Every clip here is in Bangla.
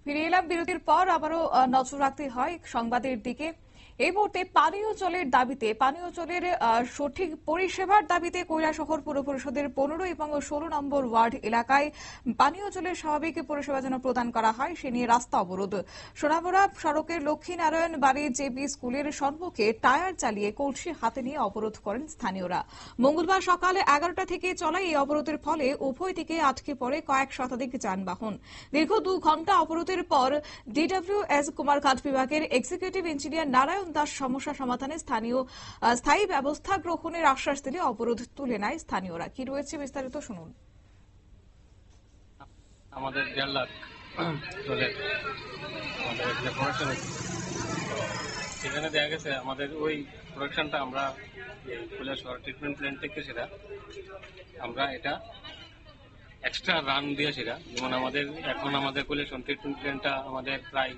ফিরে এলাম বিরতির পর আবারও নজর রাখতে হয় সংবাদের দিকে। এই মুহূর্তে পানীয় জলের দাবিতে পানীয় জলের সঠিক পরিষেবার দাবিতে কৈলাসহর পুর পরিষদের 15 এবং 16 নম্বর ওয়ার্ড এলাকায় পানীয় জলের স্বাভাবিক পরিষেবা যেন প্রদান করা হয় সে নিয়ে রাস্তা অবরোধ। সোনামুড়া সড়কের লক্ষ্মীনারায়ণ বাড়ি জেবি স্কুলের সম্মুখে টায়ার চালিয়ে কলসি হাতে নিয়ে অবরোধ করেন স্থানীয়রা। মঙ্গলবার সকাল 11টা থেকে চলা এই অবরোধের ফলে উভয় দিকে আটকে পড়ে কয়েক শতাধিক যানবাহন। দীর্ঘ 2 ঘণ্টা অবরোধের পর ডিডব্লিউএস কুমারঘাট বিভাগের এক্সিকিউটিভ ইঞ্জিনিয়ার নারায়ণ দাস সমস্যা সমাধানে স্থায়ী ব্যবস্থা গ্রহণের আশ্বাস দিলে অবরোধ তুলে নেয় স্থানীয়রা। কি রয়েছে বিস্তারিত শুনুন। আমাদের 1.5 লাখ জলের আমাদের একটা প্রোডাকশন সেখানে দেখা গেছে আমাদের ওই প্রোডাকশনটা আমরা কৈলাসহর ট্রিটমেন্ট প্ল্যান্ট থেকে সেটা আমরা এটা এক্সট্রা রান দিয়ে সেটা যেমন আমাদের কৈলাসহর ট্রিটমেন্ট প্ল্যান্টটা আমাদের প্রায়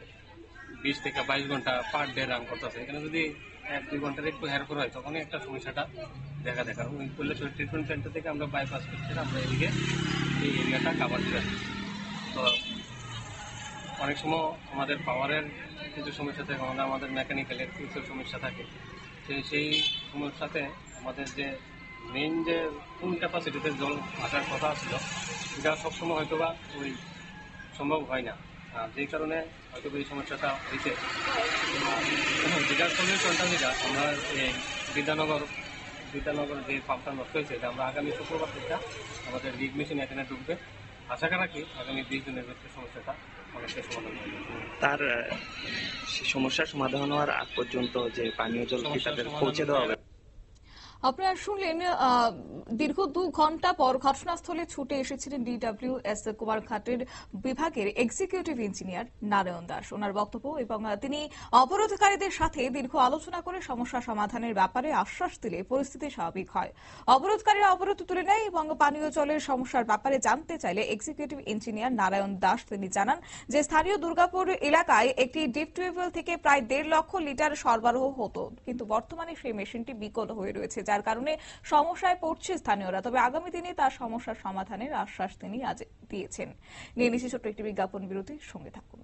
20 থেকে 22 ঘন্টা পার ডে রান করতেছে। এখানে যদি 1-2 ঘন্টার একটু হেরফের হয় তখনই একটা সমস্যাটা দেখা দেয়। কারণ ওই কৈলাসহর ট্রিটমেন্ট প্ল্যান্ট থেকে আমরা বাইপাস করছি আমরা এদিকে এই এরিয়াটা কাভার দিয়ে আসছি। তো অনেক সময় আমাদের পাওয়ারের কিছু সমস্যা থাকে, আমাদের মেকানিক্যালের কিছু সমস্যা থাকে। সেই সমস্যাতে আমাদের যে মেইন যে ফুল ক্যাপাসিটিতে জল আসার কথা ছিল এটা সবসময় হয়তো বা ওই সম্ভব হয় না, যেই কারণে হয়তো এই সমস্যাটা হয়েছে। যেটার সলিউশনটা যেটা আমরা এই বিদ্যানগর যে পাম্পটা নষ্ট হয়েছে এটা আমরা আগামী শুক্রবার থেকে আমাদের লিগ মেশিন এখানে ঢুকবে। আশা রাখি আগামী 20 দিনের ভিতরে সমস্যাটা অনেকটা সমাধান হবে। তার সমস্যার সমাধান হওয়ার আগ পর্যন্ত যে পানীয় জল কি তাদের পৌঁছে দেওয়া হবে? আপনারা শুনলেন দীর্ঘ 2 ঘণ্টা পর ঘটনাস্থলে ছুটে এসেছিলেন ডিডব্লিউএস কুমারঘাটের বিভাগের এক্সিকিউটিভ ইঞ্জিনিয়ার নারায়ণ দাস। ওনার বক্তব্য এবং তিনি অবরোধকারীদের সাথে দীর্ঘ আলোচনা করে সমস্যা সমাধানের ব্যাপারে আশ্বাস দিলে পরিস্থিতি স্বাভাবিক হয়। অবরোধকারীরা অবরোধ তুলে নেয় এবং পানীয় জলের সমস্যার ব্যাপারে জানতে চাইলে এক্সিকিউটিভ ইঞ্জিনিয়ার নারায়ণ দাস তিনি জানান যে স্থানীয় দুর্গাপুর এলাকায় একটি ডিপ টিউবওয়েল থেকে প্রায় 1.5 লক্ষ লিটার সরবরাহ হতো, কিন্তু বর্তমানে সেই মেশিনটি বিকল হয়ে রয়েছে, যার কারণে সমস্যায় পড়ছে স্থানীয়রা। তবে আগামী দিনে তার সমস্যার সমাধানের আশ্বাস তিনি আজ দিয়েছেন। নিয়ে নিচ্ছি ছোট্ট একটি বিজ্ঞাপন বিরতির সঙ্গে থাকুন।